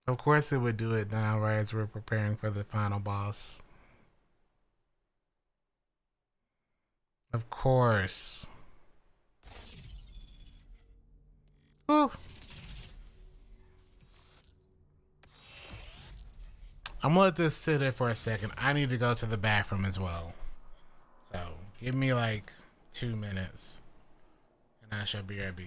Of course it would do it now, right as we're preparing for the final boss. Of course. Whew. I'm gonna let this sit there for a second. I need to go to the bathroom as well. So give me like 2 minutes and I shall BRB.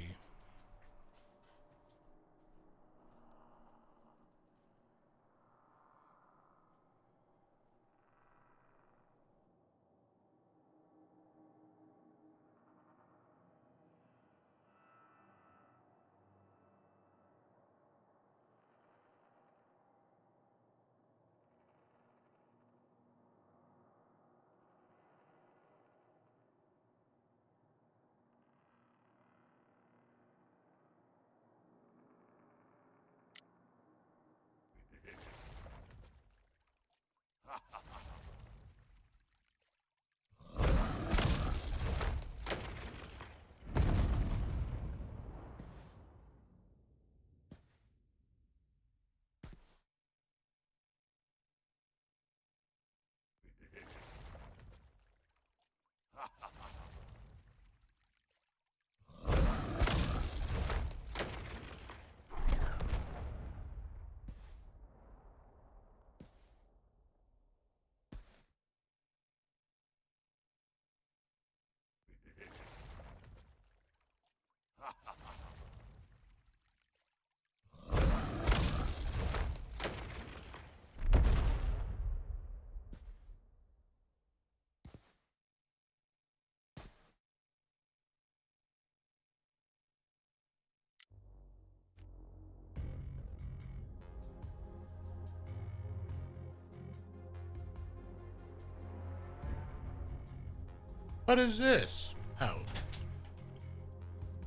What is this? Oh.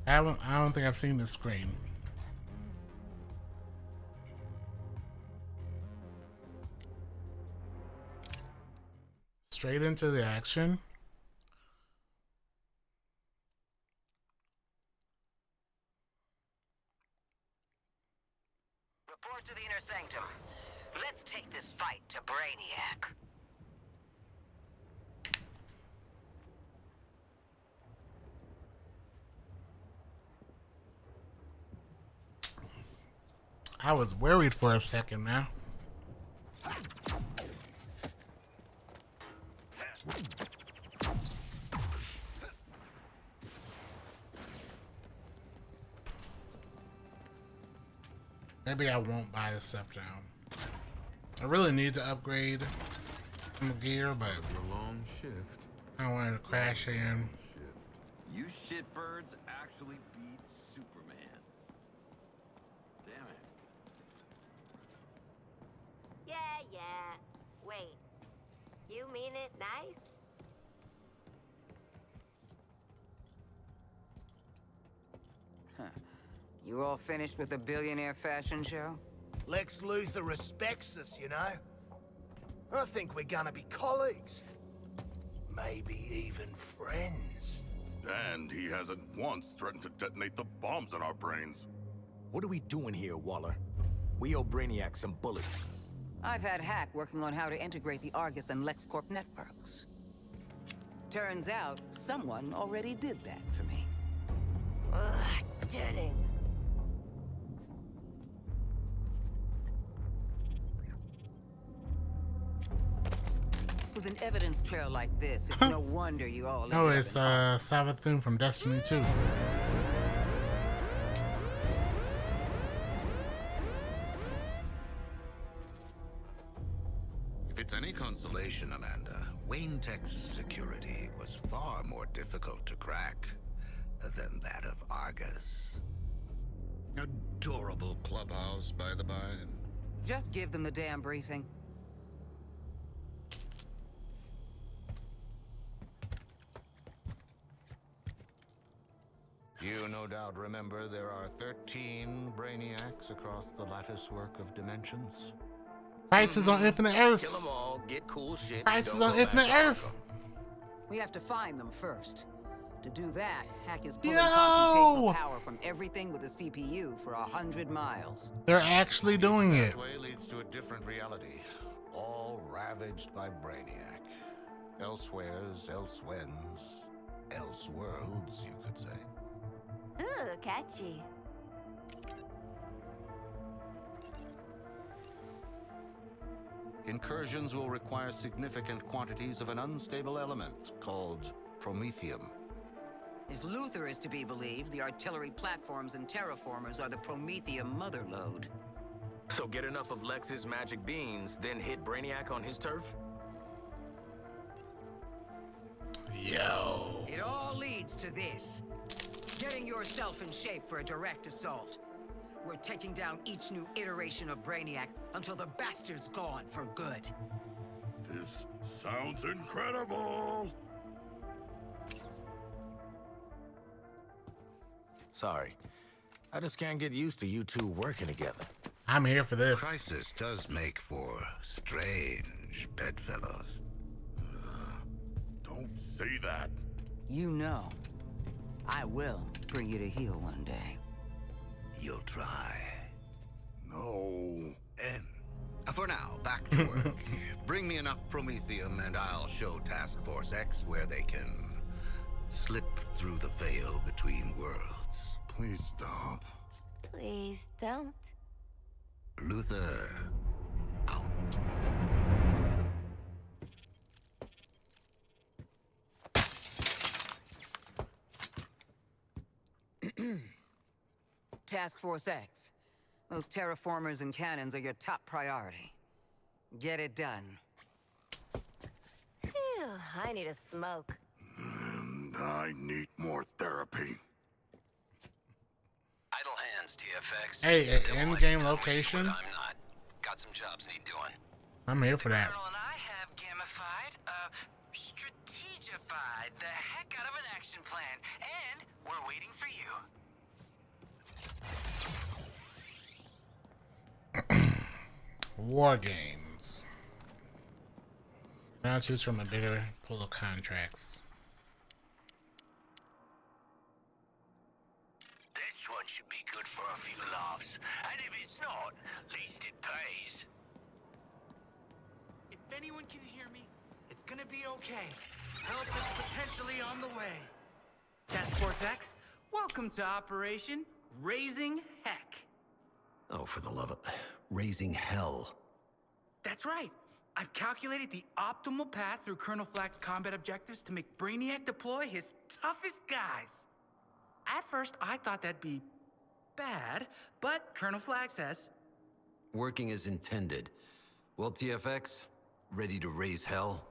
I don't think I've seen this screen. Straight into the action. Report to the inner sanctum. Let's take this fight to Brainiac. I was worried for a second now. Maybe I won't buy this stuff down. I really need to upgrade some gear, but Your long shift. I don't want it to crash in. You shitbirds actually beat Superman. Damn it. Yeah, yeah. Wait. You mean it nice? You all finished with the billionaire fashion show? Lex Luthor respects us, you know? I think we're gonna be colleagues. Maybe even friends. And he hasn't once threatened to detonate the bombs in our brains. What are we doing here, Waller? We owe Brainiac some bullets. I've had Hack working on how to integrate the Argus and LexCorp networks. Turns out, someone already did that for me. Ugh, kidding. With an evidence trail like this, it's no wonder you all No, ended up it's in harm. Savathun from Destiny 2. If it's any consolation, Amanda, Wayne Tech's security was far more difficult to crack than that of Argus. Adorable clubhouse, by the by. Just give them the damn briefing. You no doubt remember there are 13 Brainiacs across the latticework of dimensions. Crisis on Infinite Kill Earths. them all, get cool shit. Crisis don't on go back Infinite to Earth. Arkham. We have to find them first. To do that, Hack is pulling Yo! computational power from everything with a CPU for 100 miles. They're actually doing it. This way leads to a different reality, all ravaged by Brainiac. Elsewheres, elsewhens, elseworlds, you could say. Ooh, catchy. Incursions will require significant quantities of an unstable element called promethium. If Luther is to be believed, the artillery platforms and terraformers are the Prometheum motherlode. So get enough of Lex's magic beans, then hit Brainiac on his turf? Yo. It all leads to this. Getting yourself in shape for a direct assault. We're taking down each new iteration of Brainiac until the bastard's gone for good. This sounds incredible! Sorry. I just can't get used to you two working together. I'm here for this. Crisis does make for strange bedfellows. Don't say that. You know, I will bring you to heel one day. You'll try. No. And for now, back to work. Bring me enough promethium and I'll show Task Force X where they can slip through the veil between worlds. Please stop. Please don't. Luther, out. Task Force X. Those terraformers and cannons are your top priority. Get it done. Phew, I need a smoke. And I need more therapy. Idle hands, TFX. Hey, They end want game you to location. what I'm not. Got some jobs need doing. I'm here for that. Colonel and I have gamified, strategified the heck out of an action plan, and we're waiting for you. War games. Now choose from a bigger pool of contracts. This one should be good for a few laughs. And if it's not, at least it pays. If anyone can hear me, it's gonna be okay. Help is potentially on the way. Task Force X, welcome to Operation Raising Heck. Oh, for the love of... raising hell. That's right. I've calculated the optimal path through Colonel Flack's combat objectives to make Brainiac deploy his toughest guys. At first, I thought that'd be bad, but Colonel Flack says... Working as intended. Well, TFX, ready to raise hell?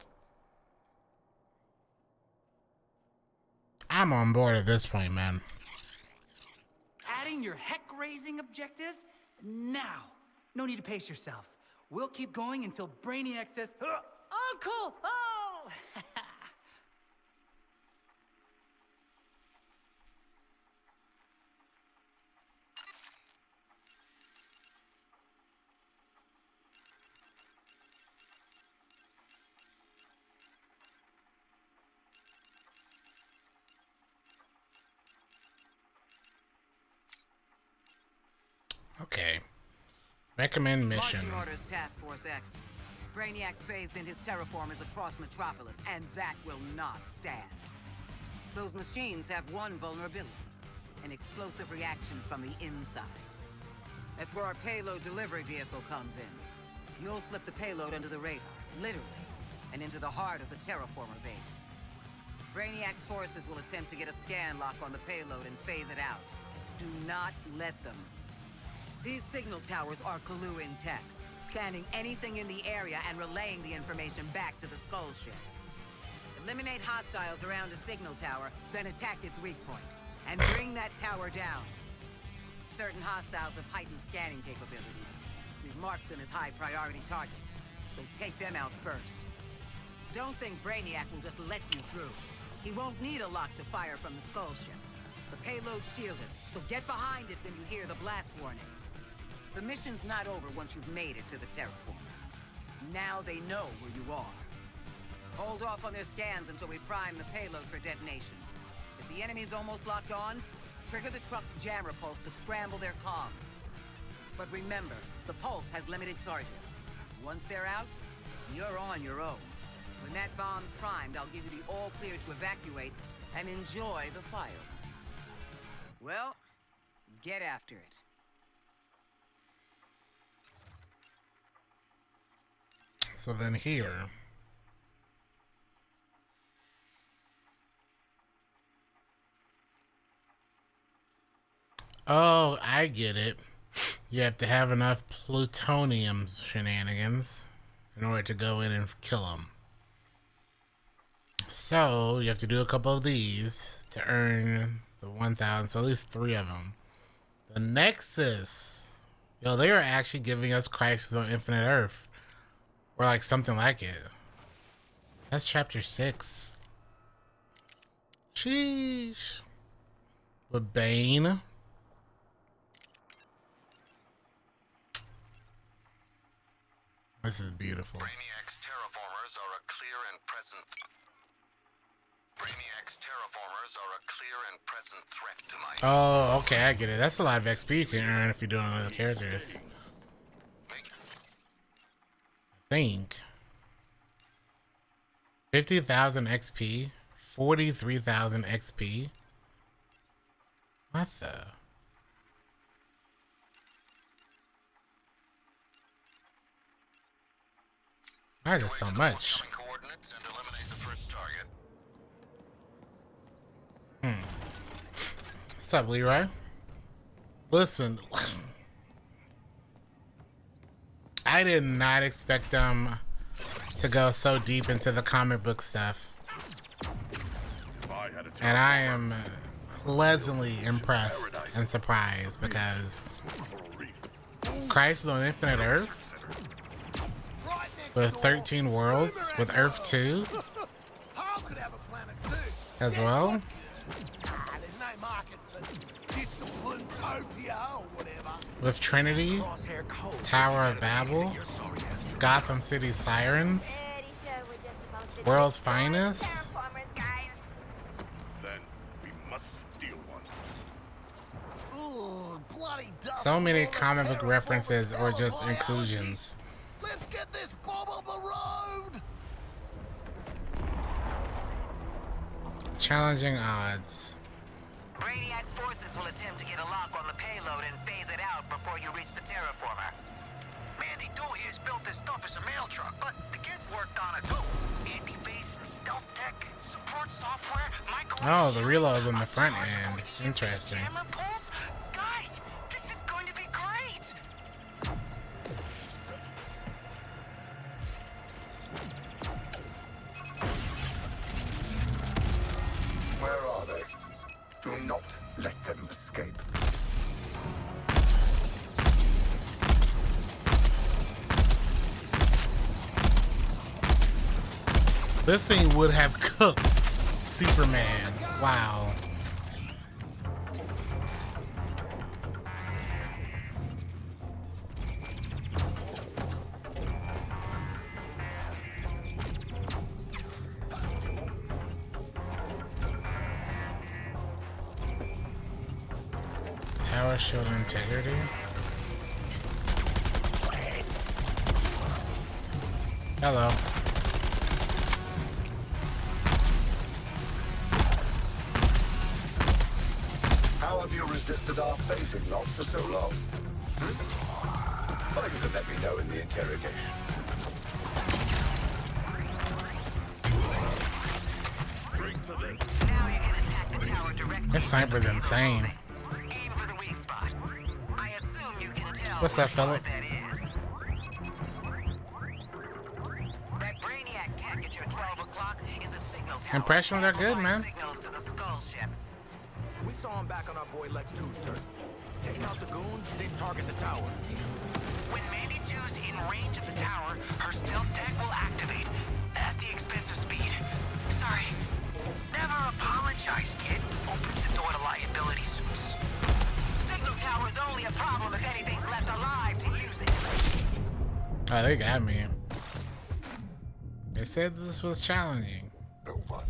I'm on board at this point, man. Adding your heck-raising objectives? Now. No need to pace yourselves. We'll keep going until Brainiac says, Uncle! Oh! Okay. Recommend mission. Marching orders, Task Force X. Brainiac's phased in his terraformers across Metropolis, and that will not stand. Those machines have one vulnerability, an explosive reaction from the inside. That's where our payload delivery vehicle comes in. You'll slip the payload under the radar, literally, and into the heart of the terraformer base. Brainiac's forces will attempt to get a scan lock on the payload and phase it out. Do not let them. These signal towers are Kalu in tech, scanning anything in the area and relaying the information back to the Skull ship. Eliminate hostiles around the signal tower, then attack its weak point, and bring that tower down. Certain hostiles have heightened scanning capabilities. We've marked them as high-priority targets, so take them out first. Don't think Brainiac will just let you through. He won't need a lock to fire from the Skull ship. The payload's shielded, so get behind it when you hear the blast warning. The mission's not over once you've made it to the terraformer. Now they know where you are. Hold off on their scans until we prime the payload for detonation. If The enemy's almost locked on. Trigger the truck's jammer pulse to scramble their comms. But remember, the pulse has limited charges. Once they're out, you're on your own. When that bomb's primed, I'll give you the all clear to evacuate and enjoy the fireworks. Well, get after it. So then here. Oh, I get it. You have to have enough plutonium shenanigans in order to go in and kill them. So you have to do a couple of these to earn the 1,000. So at least 3 of them. The Nexus. Yo, they are actually giving us Crisis on Infinite Earth. Or like something like it. That's chapter 6. Sheesh. With Bane. This is beautiful. Brainiac's terraformers are a clear and present. Brainiac's terraformers are a clear and present threat to my. Oh, okay, I get it. That's a lot of XP you can earn if you're doing other characters. I think 50,000 XP, 43,000 XP. What the? That is so much. What's up, Leroy? Listen, I did not expect them to go so deep into the comic book stuff. And I am pleasantly impressed and surprised because Crisis on Infinite Earth with 13 worlds, with Earth 2 as well. With Trinity, Tower of Babel, Gotham City Sirens, World's Finest. Then we must steal one. So many comic book references or just inclusions. Let's get this bomb on the road! Challenging odds. Brainiac's forces will attempt to get a lock on the payload and phase it out before you reach the terraformer. Mandy Doohier's built this stuff as a mail truck, but the kids worked on it too. Anti-base and stealth tech, support software, Oh, the reload's on the front end. Interesting. jammer pulls? Guys, this is going to be great! Where are they? Do not let them escape. This thing would have cooked Superman. Wow. Tower shield integrity. Hello. How have you resisted our phasing lock for so long? Why you can let me know in the interrogation. Drink to this. Now you can attack the tower directly. This sniper's insane. Aim for the weak spot. I assume you can tell What's up, which fella? one that is. That Brainiac tech at your 12 o'clock is a signal tower. Impressions are good, man. Signals to the skull ship. We saw him back on our boy Lex 2's turn. Taking out the goons, they target the tower. When Mandy 2's in range of the tower, her stealth tech will activate at the expense of speed. Sorry. Never apologize, kid. Opens the door to liability suits. Signal tower is only a problem if anything's left alive to use it. Oh, they got me. They said this was challenging. Over.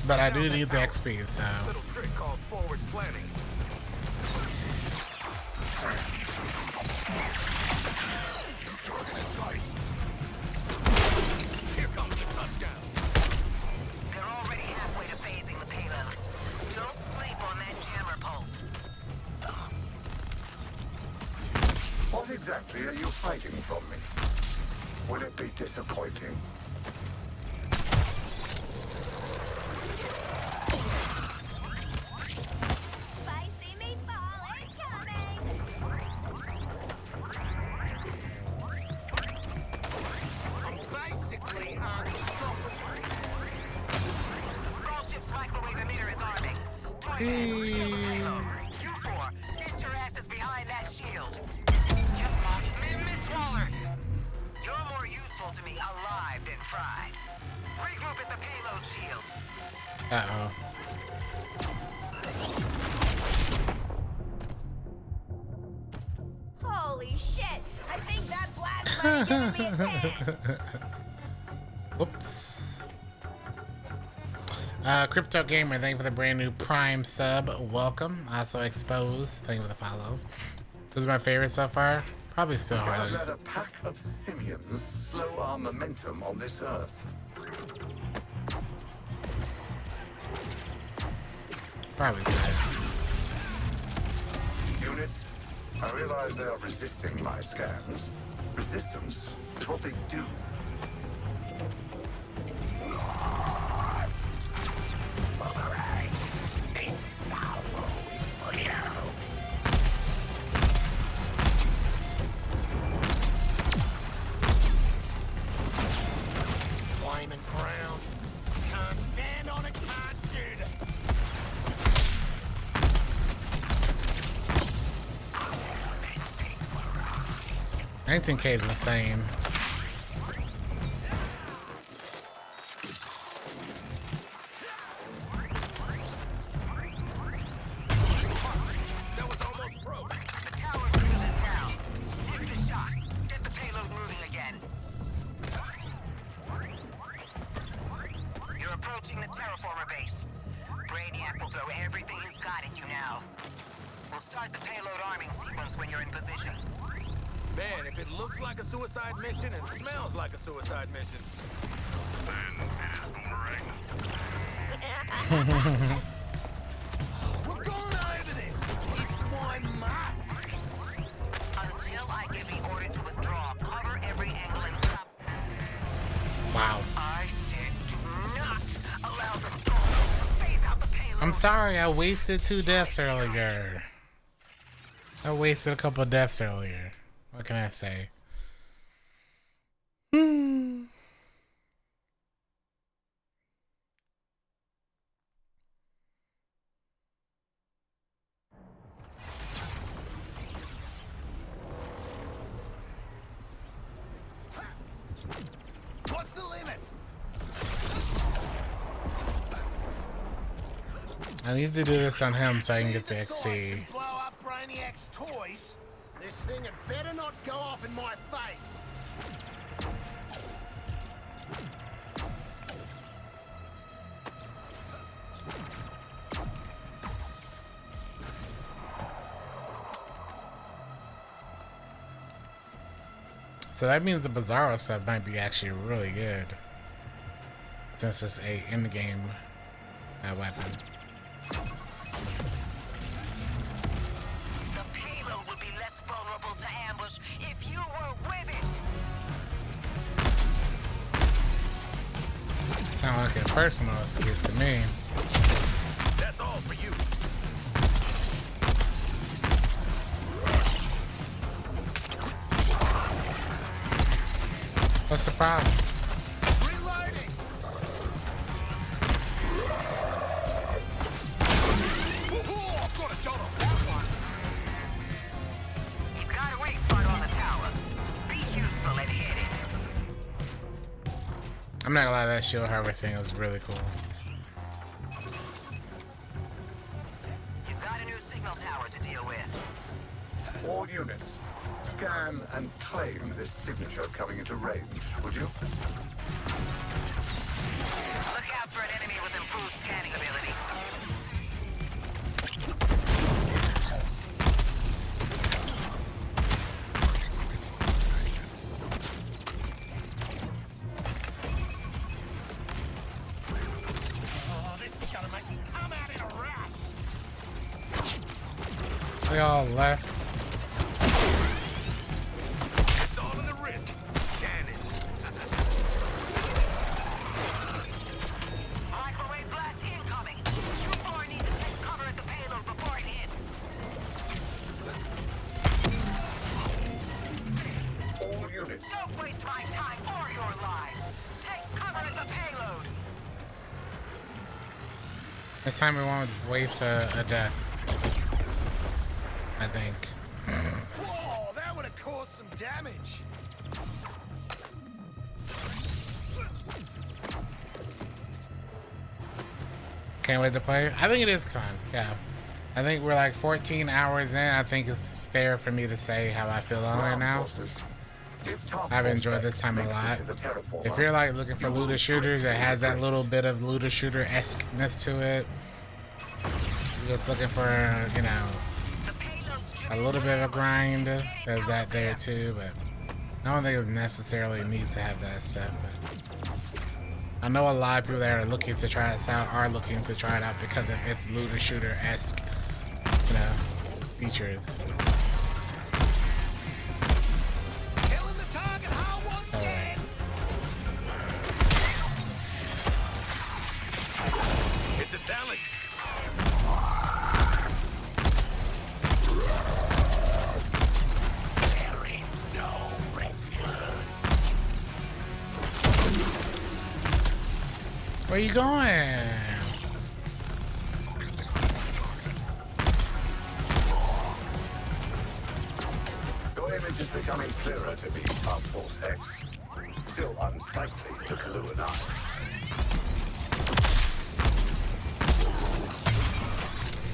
But I do need the XP, so. Little trick called forward planning. New target in sight. Here comes the touchdown. They're already halfway to phasing the payload. Don't sleep on that jammer pulse. What exactly are you hiding from me? Will it be disappointing? Spicy meatball incoming! Basically unstoppable. The scroll ship's microwave emitter is arming. Tornado, shield the payload. You 4, get your asses behind that shield. Yes, Mom. Miss Waller. You're more useful to me alive than fried. Regroup at the payload shield. Uh-oh. Holy shit! I think that blast might have given me a 10! Whoops. Crypto Gamer, thank you for the brand new Prime sub. Welcome. Also Exposed, thank you for the follow. Who's my favorite so far? Probably still I've Harley. let a pack of simians slow our momentum on this earth. Probably still. Units, I realize they are resisting my scans. Resistance is what they do. Flaming ground. Can't stand on it, can't shoot it. 19K is insane. That was almost broke. The tower shield is down. Take the shot. Get the payload moving again. You're approaching the terraformer base. Brainiac will throw everything he's got at you now. We'll start the payload arming sequence when you're in position. Man, if it looks like a suicide mission and smells like a suicide mission. Then it is boomerang. We're going over this. It's my mask. Until I give the order to withdraw, cover every angle and stop. Wow. I said do not allow the storm to phase out the payload. I'm sorry, I wasted 2 deaths earlier. I wasted a couple deaths earlier. What can I say? What's the limit? I need to do this on him so I can get the See sights XP. and blow up Brainiac's toys. This thing had better not go off in my face. So that means the Bizarro stuff might be actually really good. Since it's a in-game weapon. The payload would be less vulnerable to ambush if you were with it. Sound like a personal excuse to me. That's all for you. What's the problem? Reloading. Woohoo! I've got a shot on that one. You've got a weak spot on the tower. Be useful and hit it. I'm not gonna lie, that shield harvesting is really cool. You've got a new signal tower to deal with. All units, scan and claim this signature coming into range, would you? Look out for an enemy with improved scanning ability. Oh, this is gonna make me come out in a rash. They all left. It's all in the wrist. Cannon. Microwave blast incoming. You four need to take cover at the payload before it hits. All units. Don't waste my time or your lives. Take cover at the payload. This time we won't waste a death. I think. Whoa, that would have caused some damage. Can't wait to play. I think it is fun. Yeah. I think we're like 14 hours in. I think it's fair for me to say how I feel on it now. I've enjoyed this time a lot. If you're like looking for looter shooters, it has that little bit of looter shooter-esque-ness to it. You're just looking for, you know, a little bit of a grind. There's that there too, but I don't think it necessarily needs to have that stuff. But I know a lot of people that are looking to try this out are looking to try it out because of its looter shooter-esque, you know, features. Killing the target hard once again. It's a talent. There is no rescue. Where you going? Your image is becoming clearer to me, Task Force X. Still unsightly to Kalu and I.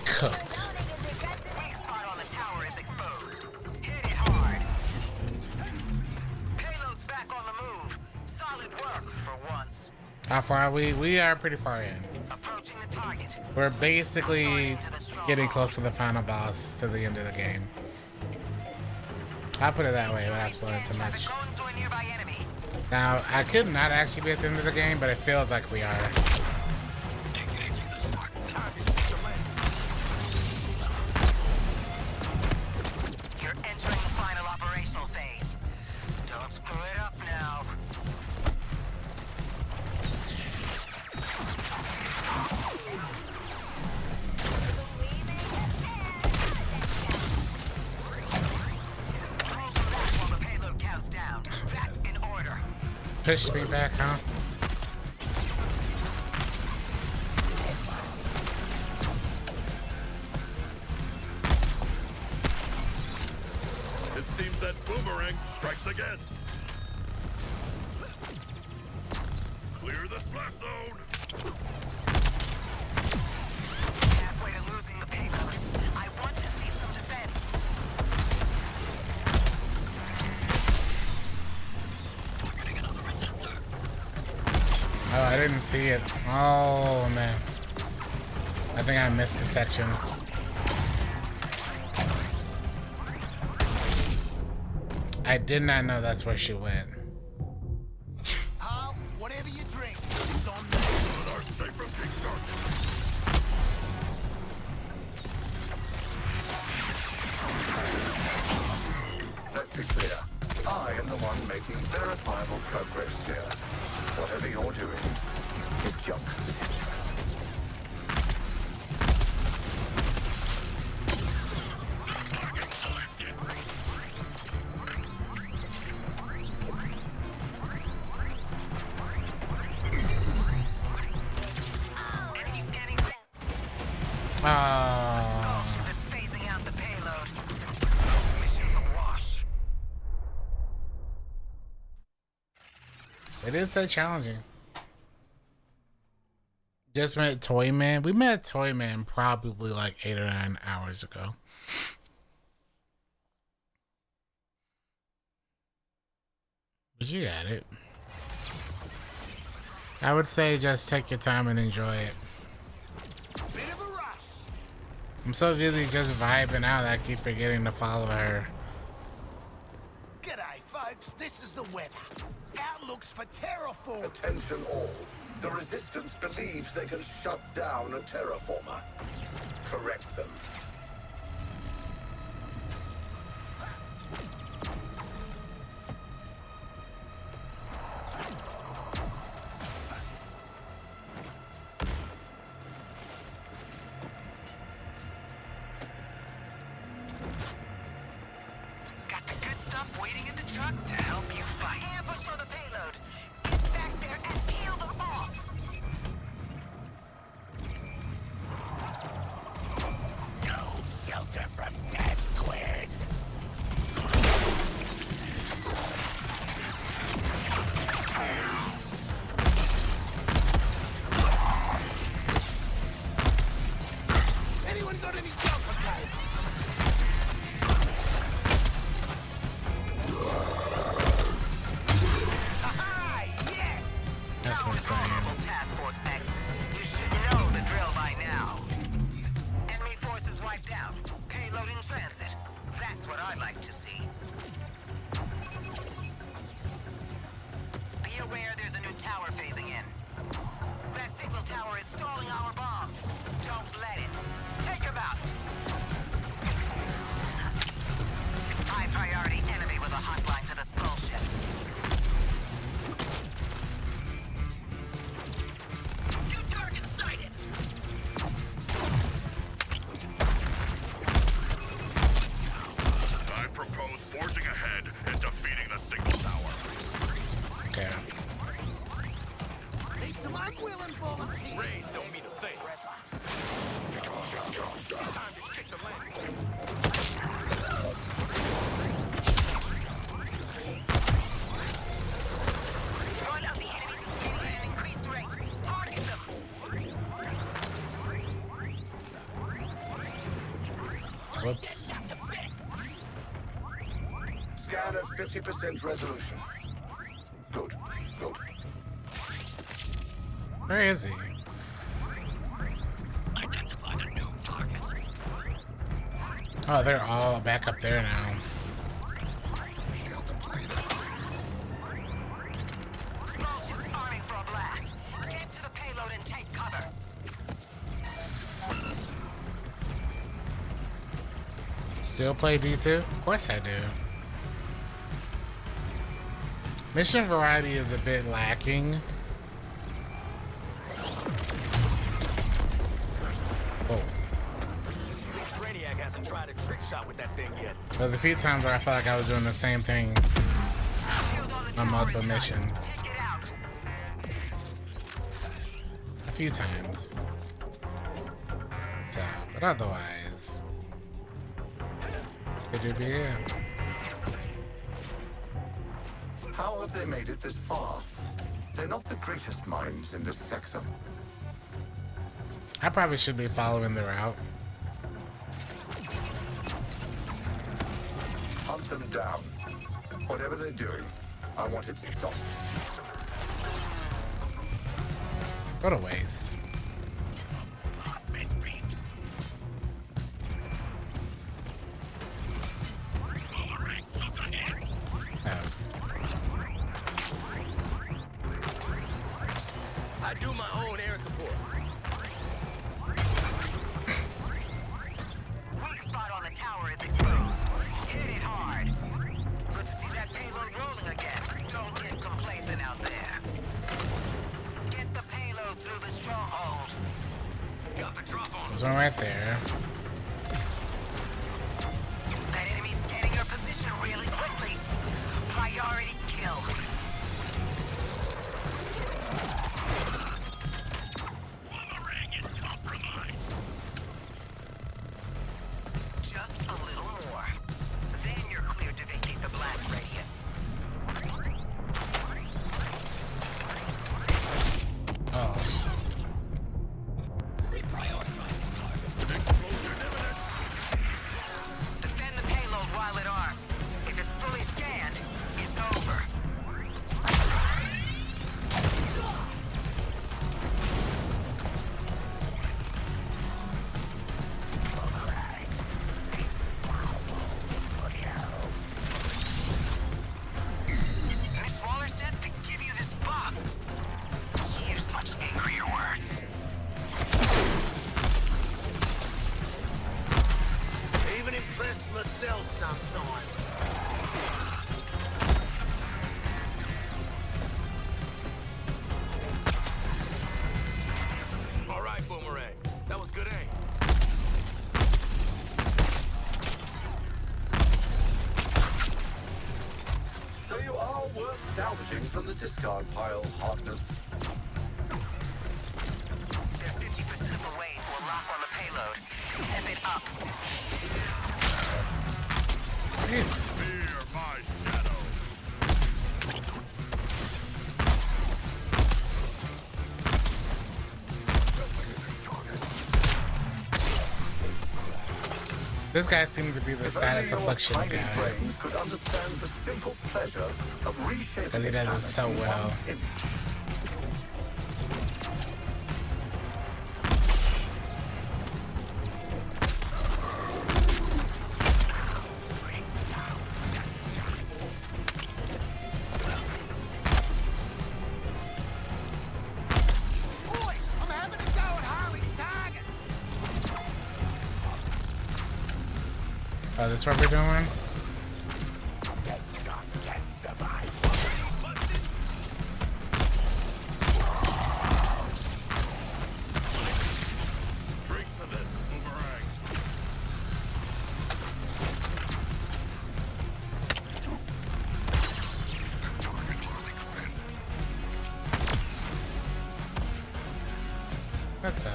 Cooked. Weak spot on the tower is exposed. Hit it hard. Payload's back on the move. Solid work for once. How far are we? We are pretty far in. Approaching the target. We're basically getting close to the final boss, to the end of the game. I'll put it that way without spoiling too much. Going through a nearby enemy. Now, I could not actually be at the end of the game, but it feels like we are. You're entering the final operational phase. Don't screw it up now. Roll through that while the payload counts down. That's in order. Push me back, huh? It seems that boomerang strikes again. Clear the splash zone. Halfway to losing the payload. I want to see some defense. Oh, I didn't see it. Oh, man. I think I missed a section. I did not know that's where she went. Hal, whatever you drink, it's on me. With our safer kickstart. Let's be clear. I am the one making verifiable progress here. Whatever you're doing is junk statistics. Enemy scanning. Oh. Ship is phasing out the payload. This mission's a wash. It is so challenging. Just met Toy Man. We met Toy Man probably like 8 or 9 hours ago. But you got it. I would say just take your time and enjoy it. I'm so busy just vibing out that I keep forgetting to follow her. G'day, folks. This is the weather. Outlooks for terraform. Attention all. The Resistance believes they can shut down a terraformer. Correct them. Got the good stuff waiting in the truck to help you fight. Ambush on the payload. Get back there and peel them off. No shelter from death, Quinn. Anyone got any jumper cables? That's insane. Powerful Task Force X. You should know the drill by now. Enemy forces wiped out. Payload in transit. That's what I like to see. Be aware there's a new tower phasing in. That signal tower is stalling our bomb. Don't let it. Take him out. High priority enemy with a hotline to the skull ship. New target sighted. I propose forging ahead and defeating the signal tower. Okay. Need some unwilling volunteers. Raise don't mean a thing. Time to kick the landing. One of the enemies is getting at an increased rate. Target them. Whoops. Scan at 50% resolution. Good, good. Where is he? Identified a new target. Oh, they're all back up there now. Small ship's arming for a blast. Get to the payload and take cover. Still play D2? Of course I do. Mission variety is a bit lacking. Oh. Brainiac hasn't tried a trick shot with that thing yet. There's a few times where I felt like I was doing the same thing on multiple missions. Take it out. A few times. So, but otherwise, it would be it. How have they made it this far? They're not the greatest minds in this sector. I probably should be following the route. Hunt them down. Whatever they're doing, I want it stopped. What a waste. I do my own air support. Weak spot on the tower is exposed. Hit it hard. Good to see that payload rolling again. Don't get complacent out there. Get the payload through the stronghold. Got the drop on. There's one right there. That enemy's scanning your position really quickly. Priority kill. Just a little more. Then you're cleared to vacate the blast radius. Oh. Explosion yourself sometimes. All right, Boomerang. That was good aim. So you are worth salvaging from the discard pile, Harkness. They're 50% of the way to a lock on the payload. Step it up. Jeez. Fear my shadow. This guy seems to be the status affliction Tiny guy. brains could understand the simple pleasure of reshaping Because he does it so well. one's image. Boys, I'm having a go at Harley's target. Oh, this what we're doing? Drink to this, Boomerang. What the?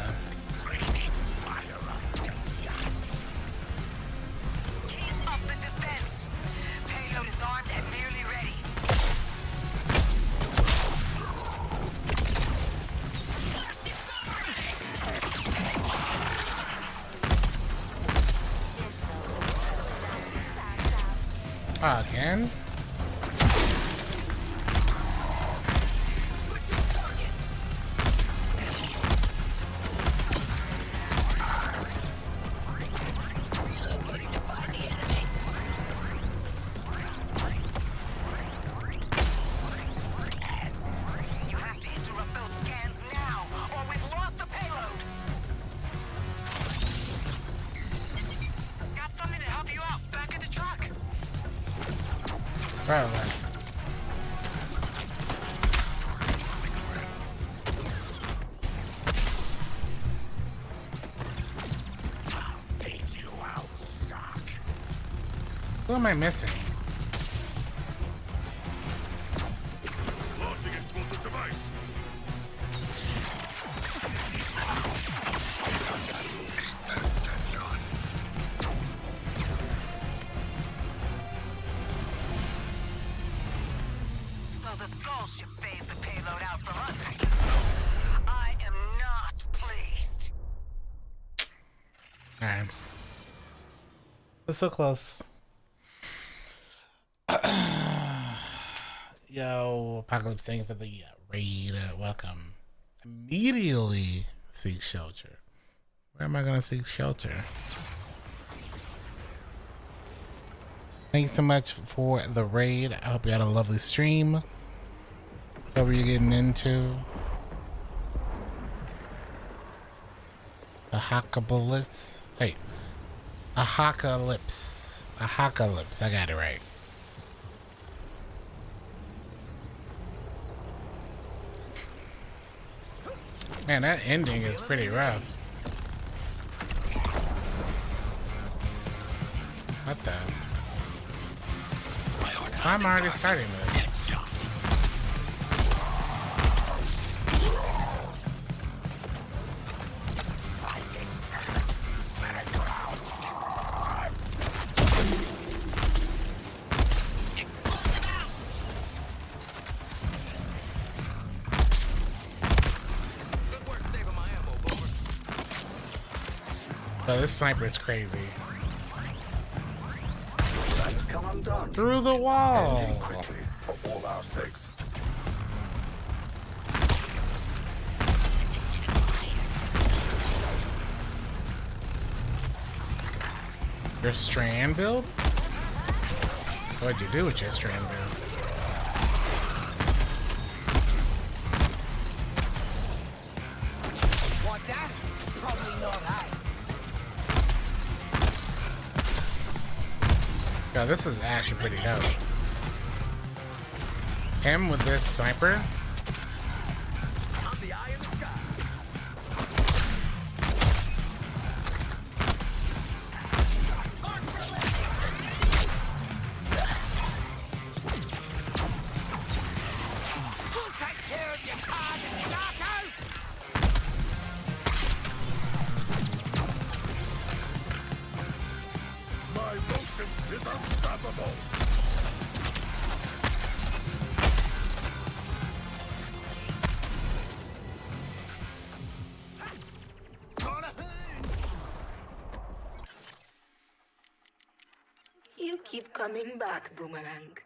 Keep up the defense. Payload is armed and nearly ready. Oh, again? You have to interrupt those scans now, or we've lost the payload. Got something to help you out. Back in the truck. Probably. Who am I missing? Launching explosive device. So the skull ship phased the payload out from us. I am not pleased. Alright. We're so close. Yo, Apocalypse, thank you for the raid. Welcome. Immediately seek shelter. Where am I going to seek shelter? Thank you so much for the raid. I hope you had a lovely stream. Whatever you're getting into. Apocalypse. Hey. Apocalypse. Apocalypse. I got it right. Man, that ending is pretty rough. What the? I'm already starting this. But this sniper is crazy. Come undone. Through the wall. Ending quickly for all our sakes. Your strand build? What'd you do with your strand build? Want that? Probably not, Yeah, this is actually pretty dope. Him with this sniper. I'm the eye of the sky. We'll take care of your target, Narco! My motion is unstoppable. Got a hoon! You keep coming back, Boomerang.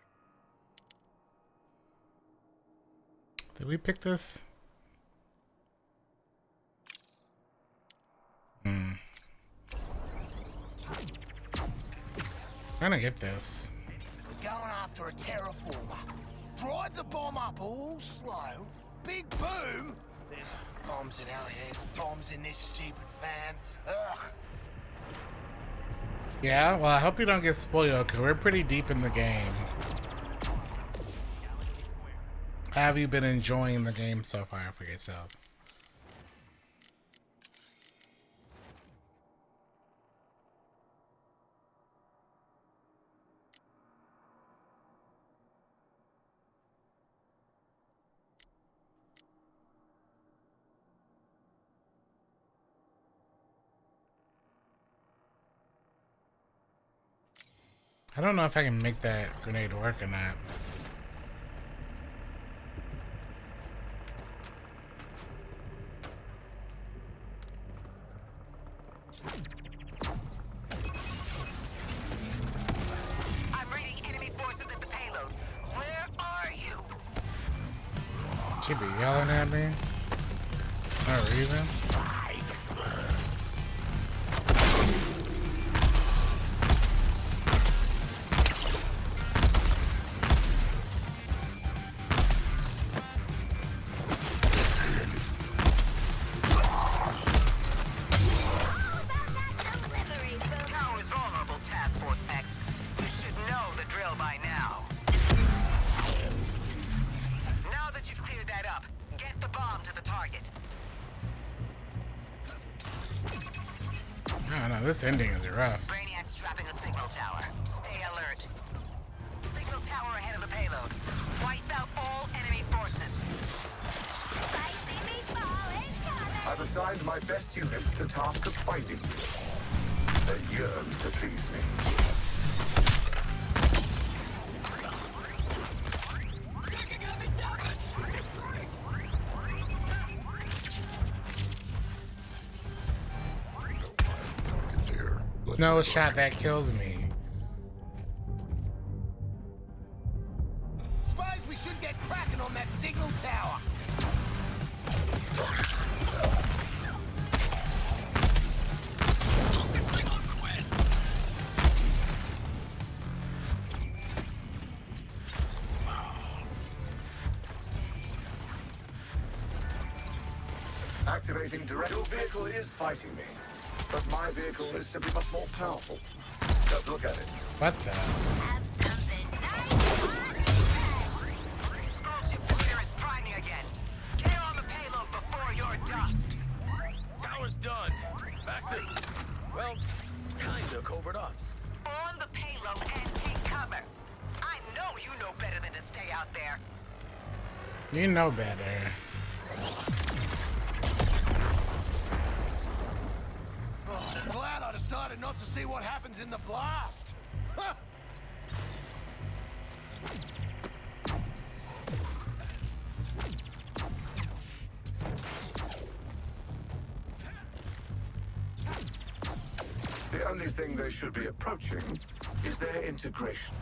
Did we pick this? Trying to get this. We're going after a terraformer. Drive the bomb up all slow. Big boom. Then bombs in our heads, bombs in this stupid van. Ugh. Yeah, well, I hope you don't get spoiled because we're pretty deep in the game. Have you been enjoying the game so far for yourself? I don't know if I can make that grenade work or not. I'm reading enemy forces at the payload. Where are you? She be yelling at me. No reason. Tower is vulnerable, Task Force X. You should know the drill by now. Now that you've cleared that up, get the bomb to the target. I don't know, this ending is rough. Brainiac's trapping a signal tower. Stay alert. Signal tower ahead of the payload. Wipe out all enemy forces. I've assigned my best units to task of finding you. They yearn to please me. No shot that kills me. Suppose we should get cracking on that signal tower. Activating direct. Your vehicle is fighting me, but my vehicle is simply much more powerful. Just look at it. What the? Skullship leader is priming again. Get on the payload before you're dust. Tower's done. Back to, well, kinda covert ops. On the payload and take cover. I know you know better than to stay out there. You know better. Oh, glad I decided not to see what happens in the blast. Huh. The only thing they should be approaching is their integration.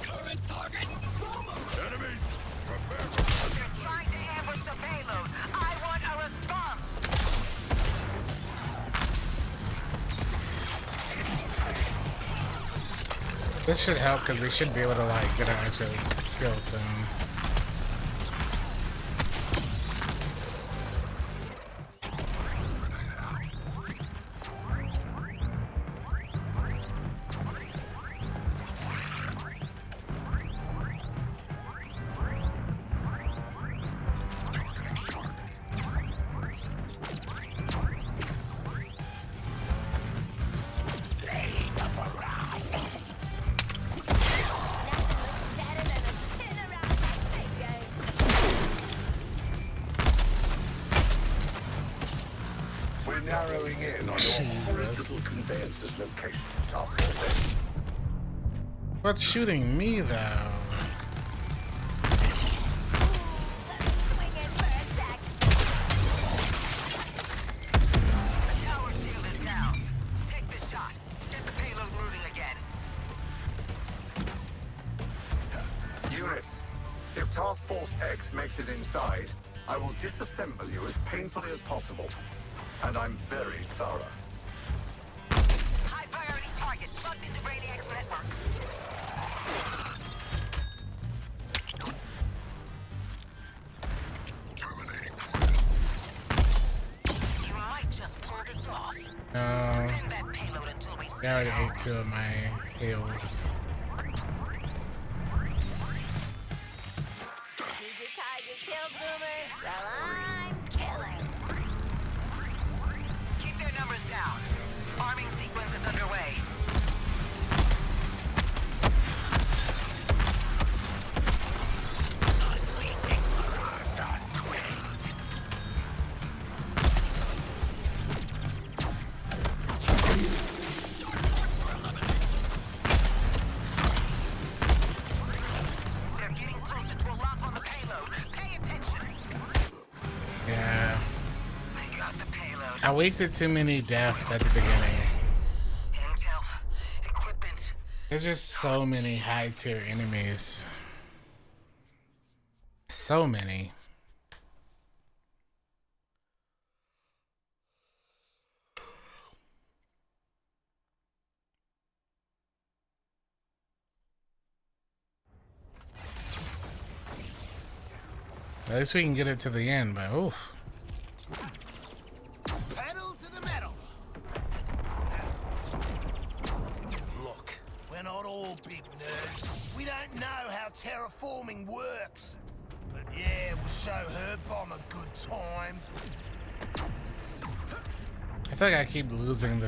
Current target. Enemies, prepare. They're trying to ambush the payload. I want a response. This should help because we should be able to like get our actual skills soon. narrowing in on your horrid little conveyance's location, Task Force X. What's shooting me though? Tower shield is down. Take this shot. Get the payload moving again. Units, if Task Force X makes it inside, I will disassemble you as painfully as possible. And I'm very thorough. High priority target plugged into Brainiac's network. You might just pull this off. No. Defend that payload until we I already ate 2 of my heals. Did your target kill, Boomer? Well, I'm killing. keep their numbers down. Arming sequence is underway. They're getting closer to a lock on the payload. Pay attention. Yeah. They got the payload. I wasted too many deaths at the beginning. Intel, equipment. There's just so many high tier enemies. So many. At least we can get it to the end, but oof. Pedal to the metal. Look, we're not all big nerds. We don't know how terraforming works. But yeah, we'll show her bomb a good time. I feel like I keep losing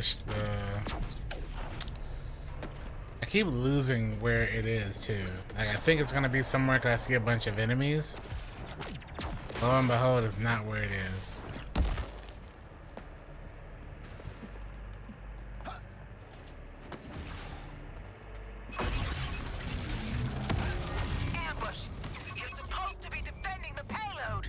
I keep losing where it is too. Like I think it's gonna be somewhere because I see a bunch of enemies. Lo and behold, it's not where it is. Ambush. You're supposed to be defending the payload.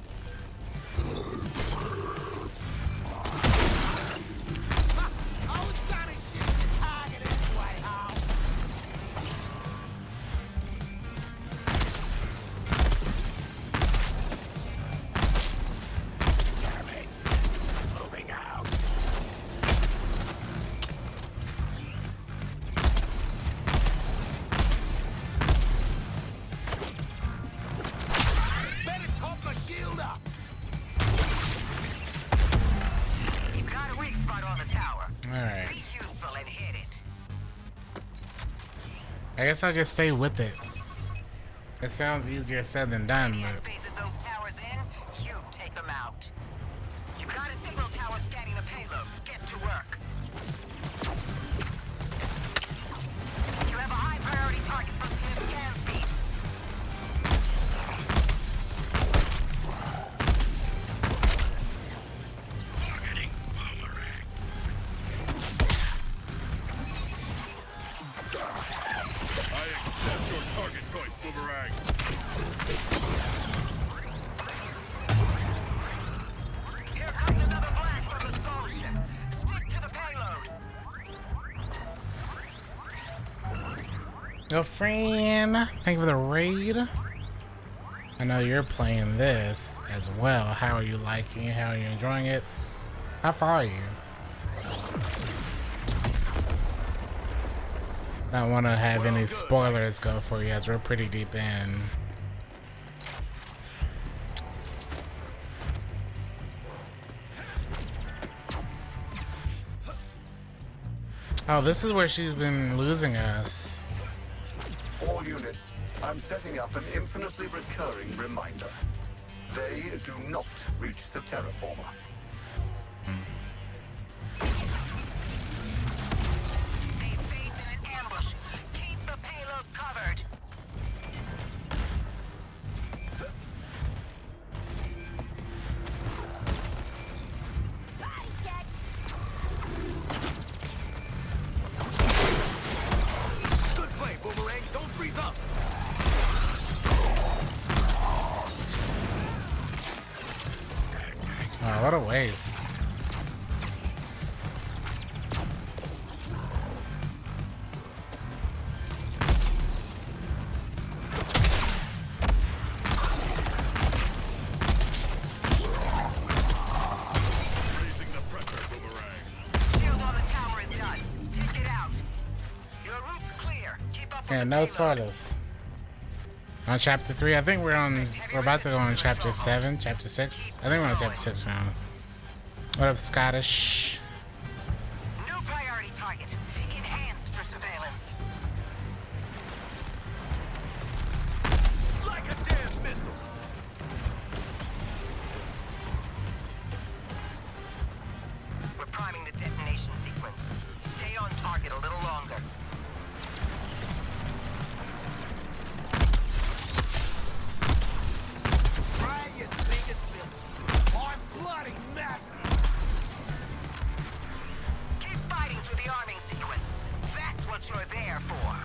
I was gonna shoot the target anyway, Hal. Moving out. Better top my shield up. You've got a weak spot on the tower. Alright. Be useful and hit it. I guess I'll just stay with it. It sounds easier said than done, Brainiac but phases those towers in, you take them out. You've got a signal tower scanning the payload. Get to work. You have a high priority target boosting its scan speed. I accept your target choice, Boomerang. Here comes another blast from the soul ship. Stick to the payload. yo friend, thank you for the raid. I know you're playing this as well. How are you liking it? How are you enjoying it? How far are you? I don't want to have any spoilers go for you as we're pretty deep in. Oh, this is where she's been losing us. All units, I'm setting up an infinitely recurring reminder. They do not reach the terraformer. They phased in an ambush. Keep the payload covered. Body check. Ace. Yeah, no spoilers. On chapter 3, I think we're about to go on chapter 7, chapter 6. I think we're on chapter 6 now. What up, Scottish? New priority target. Enhanced for surveillance. Like a damn missile. We're priming the detonation sequence. Stay on target a little longer. Keep fighting through the arming sequence. That's what you're there for.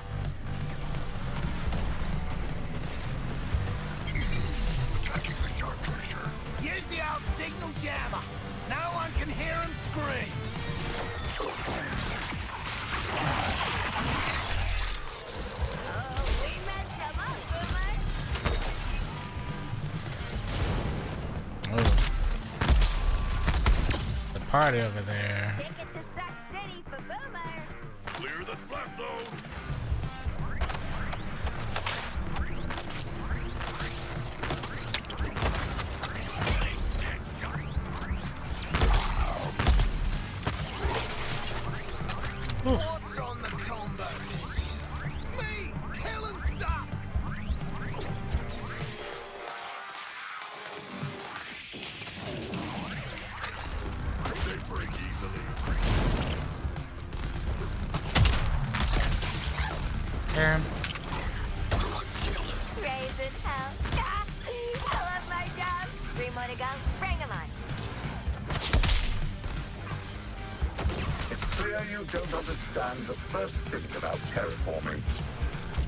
Attacking the shark treasure. Use the old signal jammer. No one can hear him scream. Oh, we messed him up, Boomer. Oh. The party over there. Ticket to Suck City for Boomer. Clear the splash zone! What's on the combo? Me, killing stuff. They break easily. Damn. Raising hell. I love my job. 3 more to go. Bring 'em on. It's clear you don't understand the first thing about terraforming.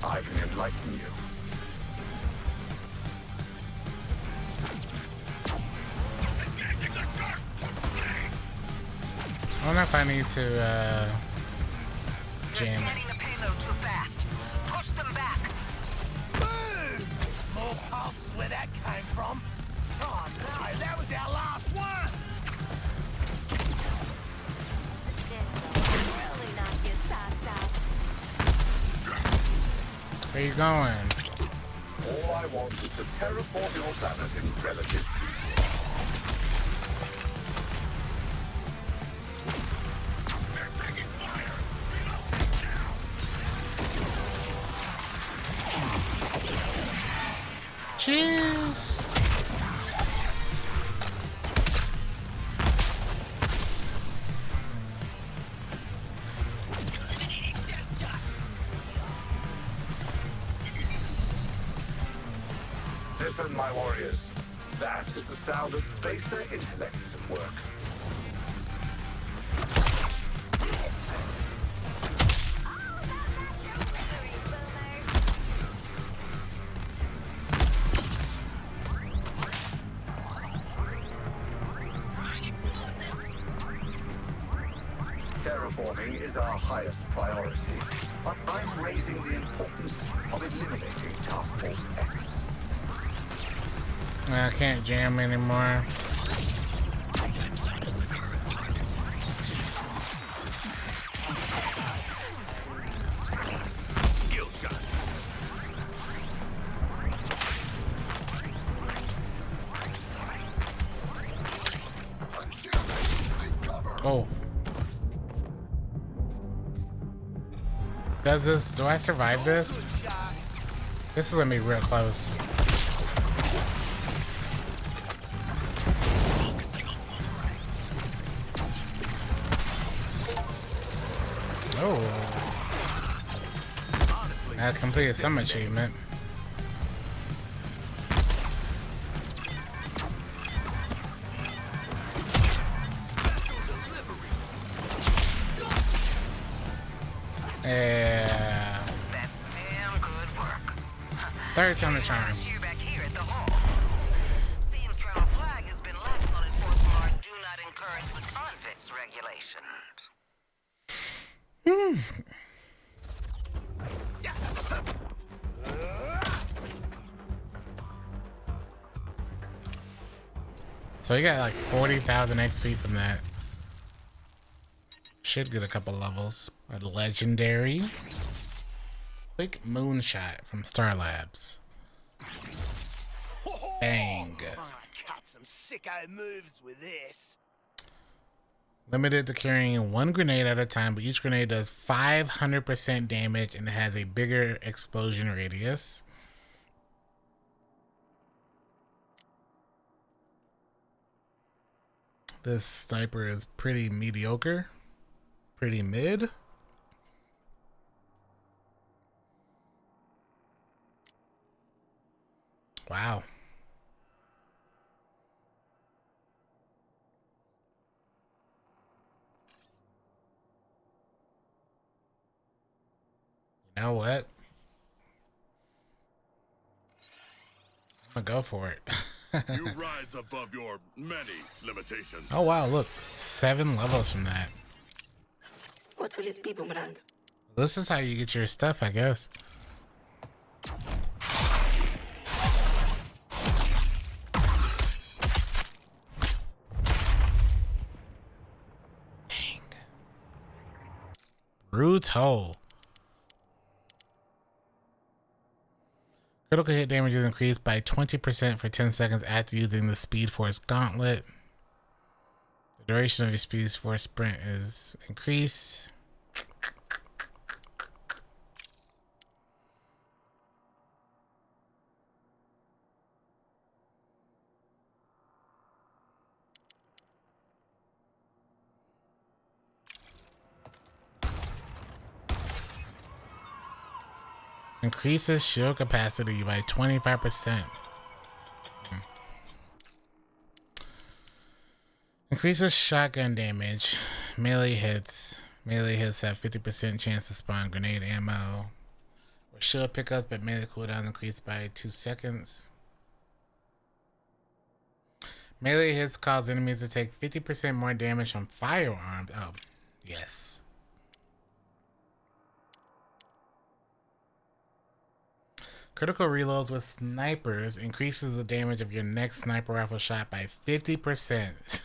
I can enlighten you. I wonder if I need to, jam it. Scanning the payload too fast. Push them back. Boom! More pulses where that came from. Oh no, that was our last one. This will really knock your socks off. Where you going? All I want is to terraform your planet in relative peace. Cheers. Listen, my warriors. That is the sound of baser intellects at work. Terraforming is our highest priority, but I'm raising the importance of eliminating Task Force X. I can't jam anymore. Skill shot. Oh. Do I survive this? This is gonna be real close. Oh. I completed some achievement. Yeah. That's damn good work. Third time the charm. You're back here at the hall. Seems Colonel Flag has been lax on enforcing our do not burns the convict's regulations. So you got like 40,000 XP from that. Should get a couple levels. A legendary quick moonshot from Star Labs. Bang. I'm gonna cut some sicko moves with this. Limited to carrying one grenade at a time, but each grenade does 500% damage and it has a bigger explosion radius. This sniper is pretty mediocre, pretty mid. Wow. You know what? I'm gonna go for it. You rise above your many limitations. Oh wow, look. 7 levels from that. What will it be, Boomerang? This is how you get your stuff, I guess. Dang. Brutal. Critical hit damage is increased by 20% for 10 seconds after using the Speed Force Gauntlet. The duration of your Speed Force sprint is increased. Increases shield capacity by 25%. Increases shotgun damage. Melee hits. Melee hits have 50% chance to spawn grenade ammo. Or shield pickups, but melee cooldown increased by 2 seconds. Melee hits cause enemies to take 50% more damage from firearms. Oh, yes. Critical reloads with snipers increases the damage of your next sniper rifle shot by 50%.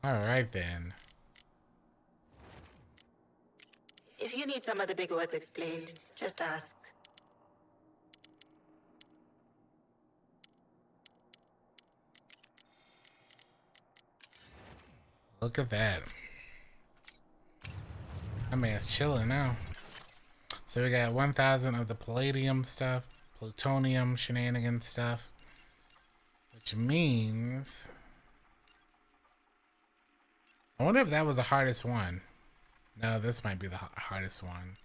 Alright then. If you need some of the big words explained, just ask. Look at that. That man's chilling now. So we got 1,000 of the palladium stuff, plutonium shenanigan stuff, which means I wonder if that was the hardest one. No, this might be the hardest one.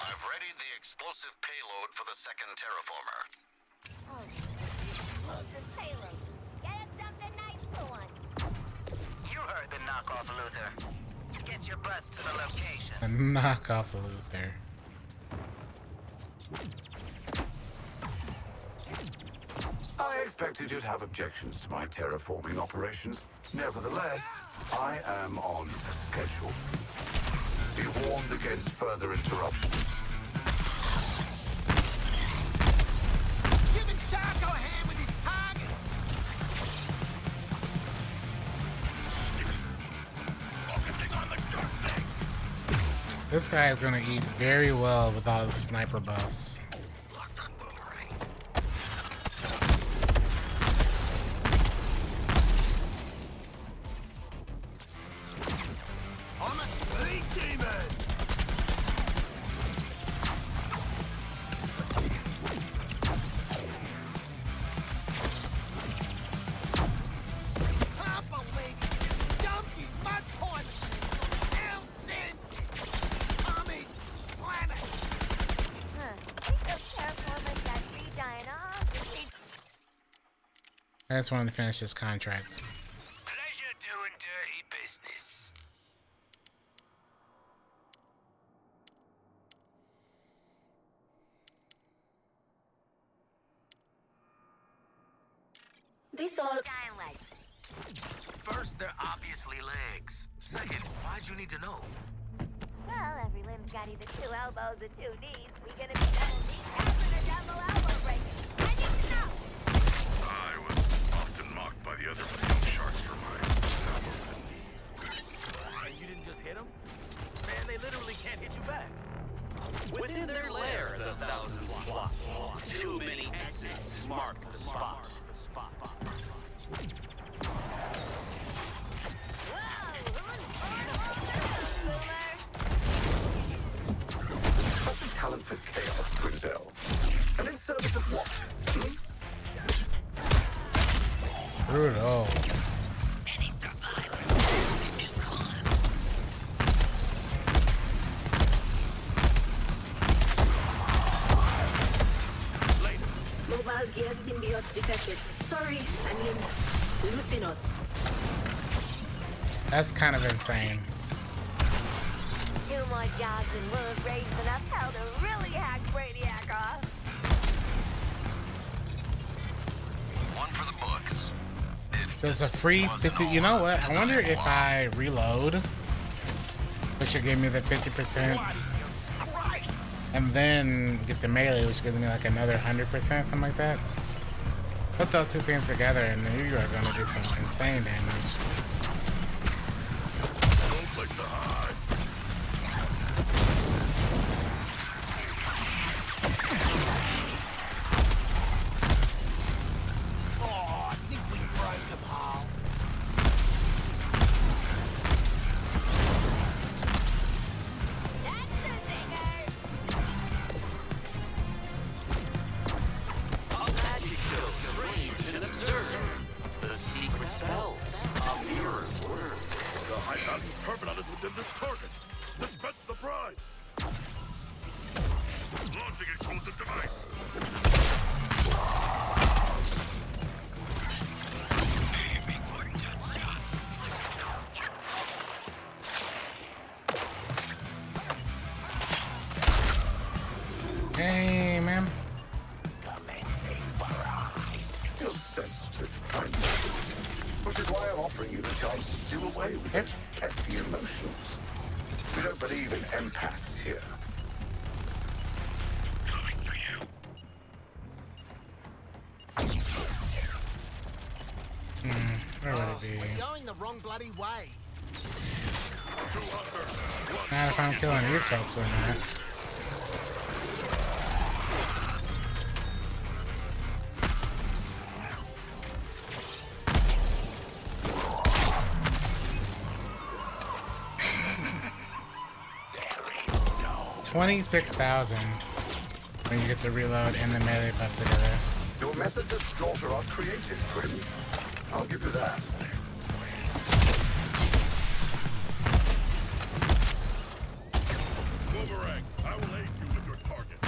I've readied the explosive payload for the second terraformer. Oh, explosive payload. Get us something nice for once. You heard the knockoff, Luther. Get your butts to the location. A knockoff Luther. I expected you'd have objections to my terraforming operations. Nevertheless, I am on schedule. Be warned against further interruptions. Giving Sharko a hand with his target. Focusing on the sharp thing. This guy is gonna eat very well with all the sniper buffs. Locked on boomerang. I'm a speed demon. Can't believe he dumped his mud pipe. Elsin! On his planet. Huh. Think those terraformers got free dying off? They I just wanted to finish this contract. Pleasure doing dirty business. This all... First, they're obviously legs. Second, why'd you need to know? Well, every limb's got either 2 elbows or 2 knees. We gonna be double knee tapping or double elbow breaking. I need to know. I was often mocked by the other field sharks for my elbows and knees. And you didn't just hit them? Man, they literally can't hit you back. Within their lair, the thousands plot. Too many X's mark the spot. What's the talent for chaos, Grisel? And in service of what? Brutal. Any survivor to climb. Mobile gear symbiote detected. Sorry, I mean, Lieutenant. That's kind of insane. 2 more jobs and we'll have raised enough hell to really hack Brainiac off. One for the books. There's a free 50. You know what? I wonder if I reload, which should give me the 50%, and then get the melee, which gives me like another 100%, something like that. Put those 2 things together, and then you are gonna do some insane damage. Don't like the high. Oh, I think we broke them, Hal. That's the zinger. A magic show, strange and absurd. The secret spells, a mirror's word. The high value turbinate is within this target. Dispense the prize. Launching explosive device. Hey, man. You're sensitive, kind of. Which is why I'm offering you the chance to do away with those pesky emotions. We don't believe in empaths here. Coming for you. Where would it be? Going the wrong bloody way. Not if I'm killing these folks or not. $26,000 when you get the reload and the melee buff together. Your methods of slaughter are creative, Grim. I'll give you that. Boomerang, I will aid you with your target.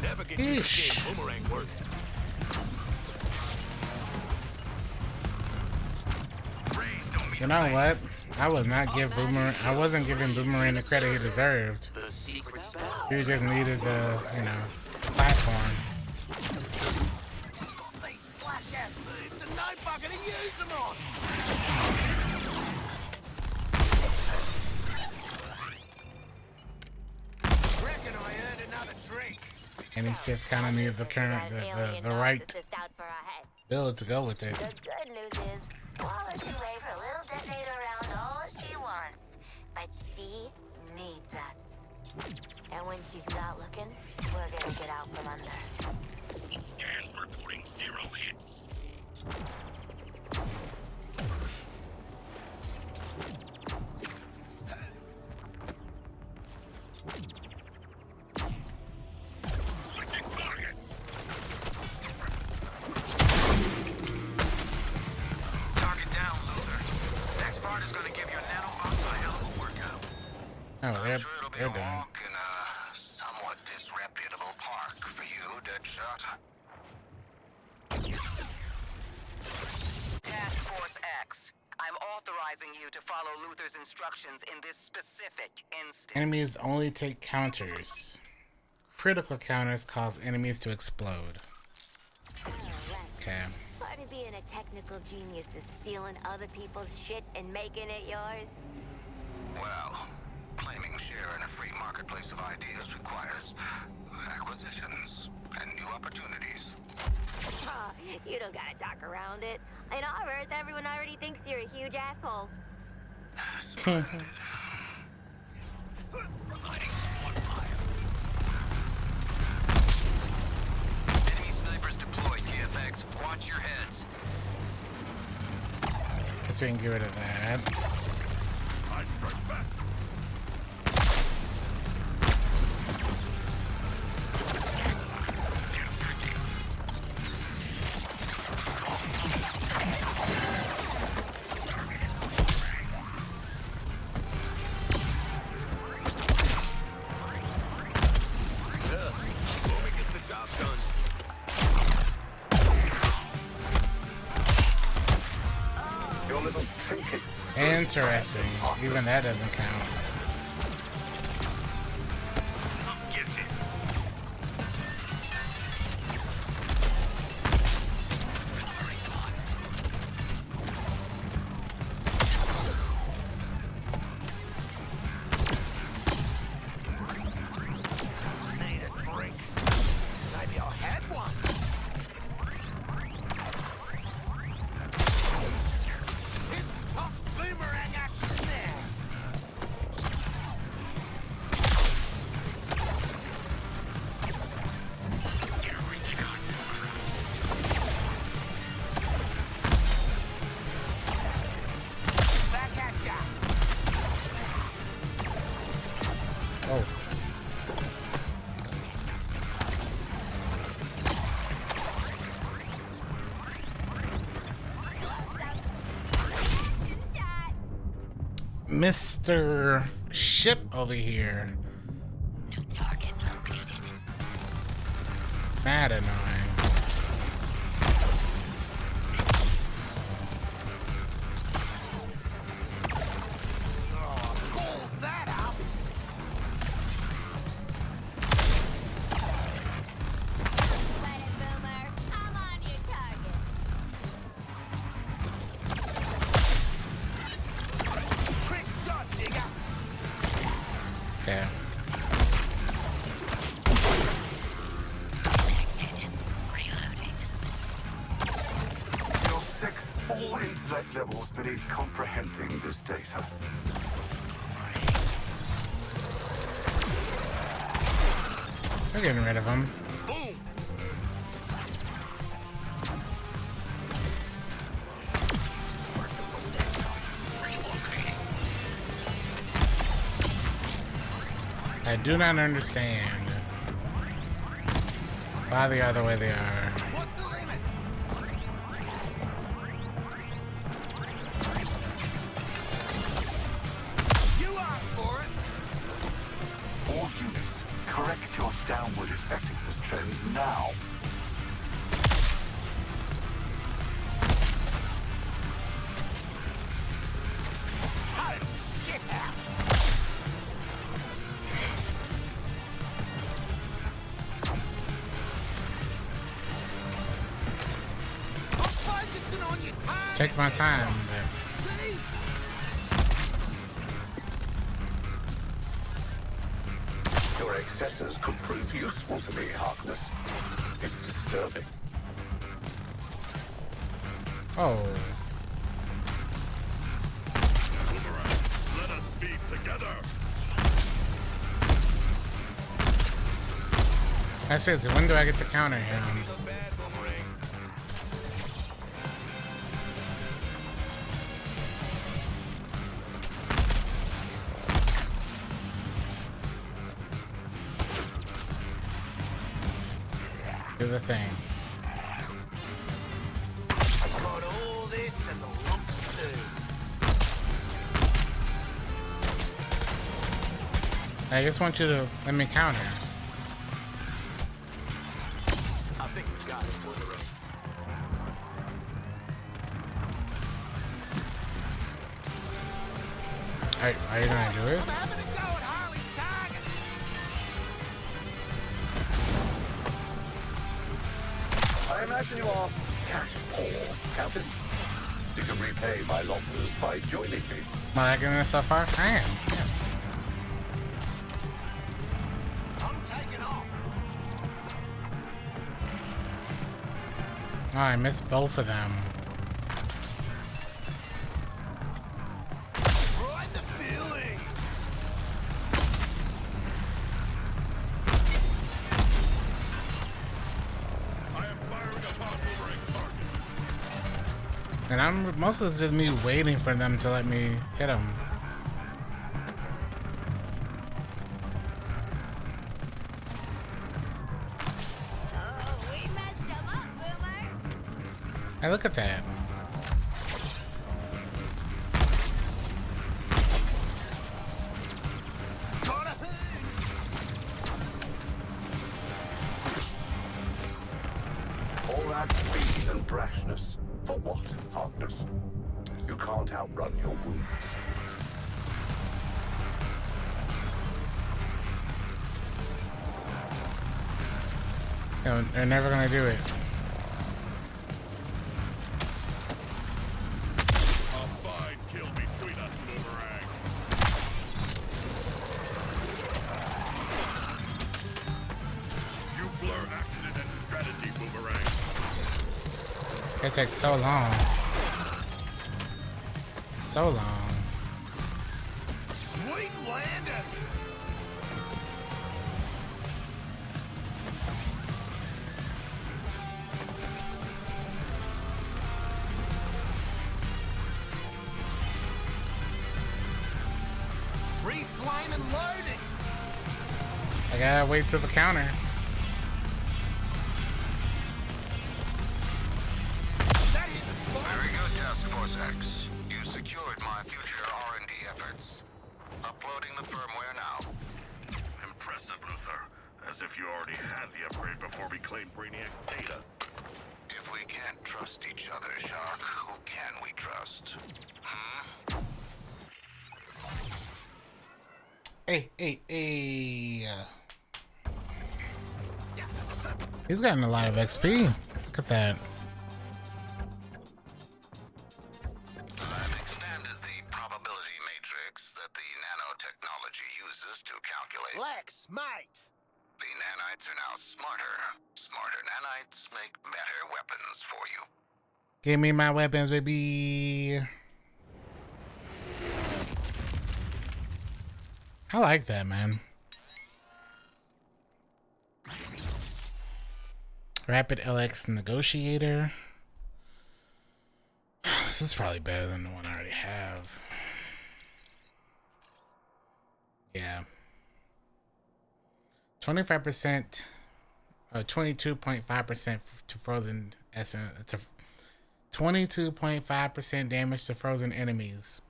Never get used to seeing boomerang work. You know what? I wasn't giving Boomerang the credit he deserved. He just needed the, platform. These black ass moves and no bugger to use them on. Reckon I earned another drink. And he just kind of needed the right build to go with it. The good news is, Wallace can wave her little detonator around all she wants, but she needs us. And when she's not looking, we're gonna get out from under. Scans reporting 0 hits. Switching targets. Target down, Luther. Next part is gonna give your nanobots a hell of a workout. Oh, they're done. In a somewhat disreputable park for you, Deadshot. Task Force X. I'm authorizing you to follow Luther's instructions in this specific instance. Enemies only take counters. critical counters cause enemies to explode. Okay. Part of being a technical genius is stealing other people's shit and making it yours. Well, claiming share in a free marketplace of ideas requires acquisitions and new opportunities. Oh, you don't gotta talk around it. In our Earth, everyone already thinks you're a huge asshole. Splendid. Enemy snipers deployed, TFX. Watch your heads. Guess we can get rid of that. I strike back. Bowman gets the job done. Your little trinkets. Interesting. Even that doesn't count. I'm gifted. Need a drink. Maybe I'll have one. Hit top boomerang action now. Back at ya. Oh. Mr. Ship over here. New target located. Mad annoying. Calls that up. Let it, Boomer. I'm on your target. Quick shot, digger. Okay. You're 6 full intellect levels beneath comprehending this data. We're getting rid of him. Boom. I do not understand why they are the way they are. What's the limit? You asked for it. All units, correct your downward effectiveness trend now. Total shit house. I'm focusing on your time. Take my time. But See? Your excesses could prove useful to me, Harkness. It's disturbing. oh, Boomerang, let us be together. I says, when do I get to counter him? The bad boomerang. Do the thing. I got all this and the lumps too. I just want you to let me counter. I think we got it, boomerang. Are you gonna do it? I'm having a go at Harley's target. Catching you off. Cash poor, Captain. You can repay my losses by joining me. Am I liking this so far? I am. Yeah. I'm taking off. Oh, I missed both of them. Right the feelings. I am firing upon boomerang target. And I'm most of it's just me waiting for them to let me hit them. Oh, we messed him up, Boomer. Hey, look at that. Got a hoot. All that speed and brashness. For what, Harkness? You can't outrun your wounds. No, they're never gonna do it. A fine kill between us, boomerang. You blur accident and strategy, boomerang. It takes so long. So long. Sweet landing. Reflame and loading. I gotta wait till the counter. That hit the spot. Very good, Task Force X. You secured my future R&D efforts. Uploading the firmware now. Impressive, Luther. As if you already had the upgrade before we claimed Brainiac's data. If we can't trust each other, Shark, who can we trust? Hey. He's gotten a lot of XP. Look at that. I've expanded the probability matrix that the nanotechnology uses to calculate. Lex, mate. The nanites are now smarter. Smarter nanites make better weapons for you. Give me my weapons, baby. I like that, man. Rapid LX Negotiator. This is probably better than the one I already have. Yeah. 25%, 22.5% to frozen essence. 22.5% damage to frozen enemies.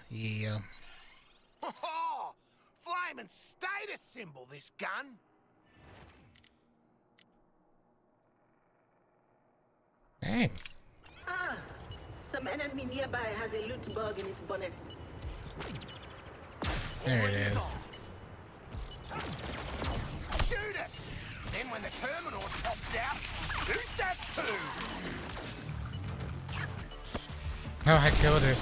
Yeah. Oh, flaming status symbol, this gun. Dang. Ah, some enemy nearby has a loot bug in its bonnet. There it is. Shoot it. Then when the terminal pops out, shoot that too. Oh, I killed it.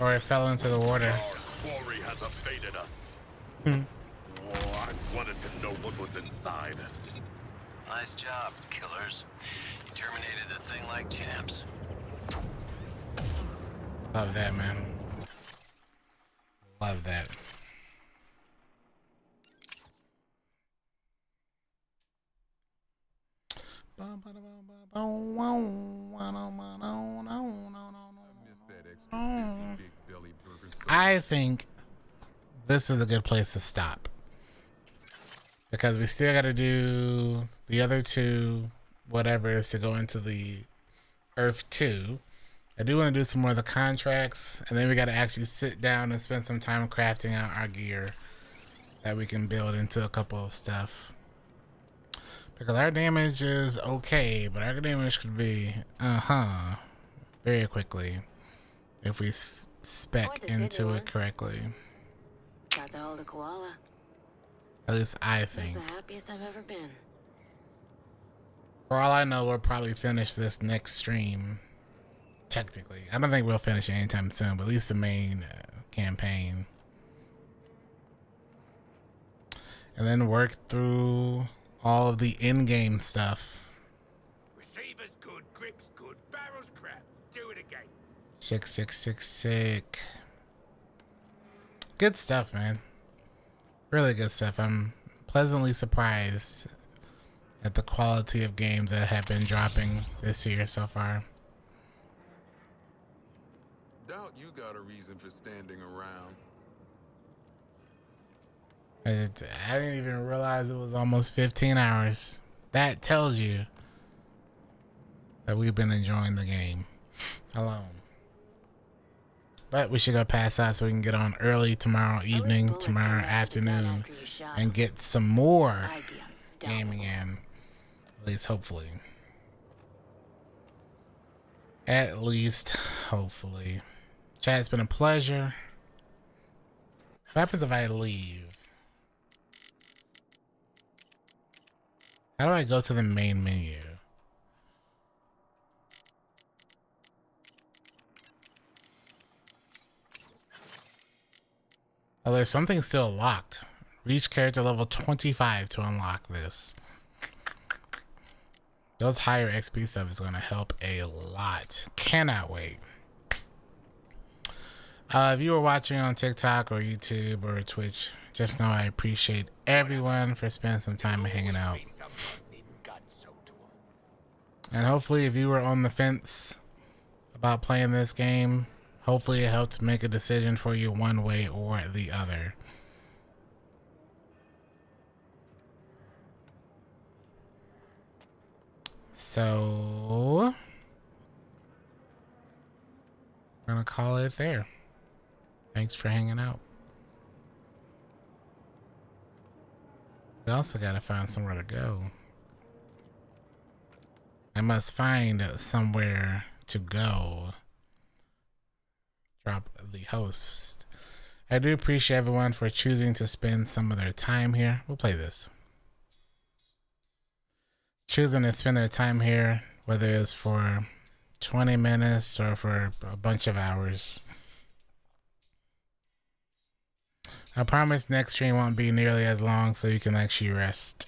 Or it fell into the water. Our quarry has evaded us. Oh, I wanted to know what was inside. Nice job, killers. You terminated the thing like champs. Love that, man. Love that. I think this is a good place to stop. Because we still got to do the other two, whatever is to go into the Earth 2. I do want to do some more of the contracts, and then we got to actually sit down and spend some time crafting out our gear that we can build into a couple of stuff. Because our damage is okay, but our damage could be, very quickly if we spec into it correctly. Got to hold a koala. At least I think. That's the happiest I've ever been. For all I know, we'll probably finish this next stream. Technically, I don't think we'll finish it anytime soon, but at least the main campaign. And then work through all of the in-game stuff. Receiver's good, grip's good, barrel's crap. Do it again. 6666. Good stuff, man. Really good stuff. I'm pleasantly surprised at the quality of games that have been dropping this year so far. Doubt you got a reason for standing around. I didn't even realize it was almost 15 hours. That tells you that we've been enjoying the game alone. But we should go pass out so we can get on early tomorrow evening, tomorrow afternoon, and get some more gaming in. At least hopefully. At least hopefully. Chat, it's been a pleasure. What happens if I leave? How do I go to the main menu? Oh, there's something still locked. Reach character level 25 to unlock this. Those higher XP stuff is going to help a lot. Cannot wait. If you were watching on TikTok or YouTube or Twitch, just know I appreciate everyone for spending some time hanging out. And hopefully if you were on the fence about playing this game, hopefully it helps make a decision for you one way or the other. So I'm gonna call it there. Thanks for hanging out. We also gotta find somewhere to go. I must find somewhere to go. Drop the host. I do appreciate everyone for choosing to spend some of their time here. We'll play this. Choosing to spend their time here, whether it's for 20 minutes or for a bunch of hours. I promise next stream won't be nearly as long so you can actually rest.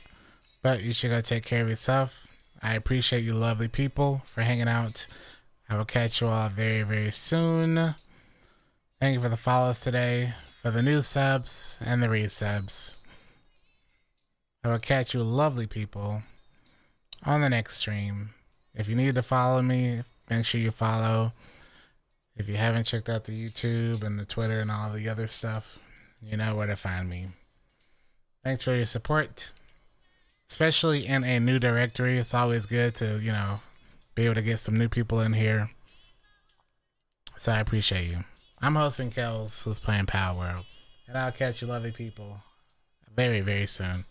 But you should go take care of yourself. I appreciate you lovely people for hanging out. I will catch you all very, very soon. Thank you for the follows today, for the new subs and the resubs. I will catch you lovely people on the next stream. If you need to follow me, make sure you follow. If you haven't checked out the YouTube and the Twitter and all the other stuff, you know where to find me. Thanks for your support. Especially in a new directory. It's always good to, you know, be able to get some new people in here. So I appreciate you. I'm hosting Kells, who's playing Power World. And I'll catch you lovely people very, very soon.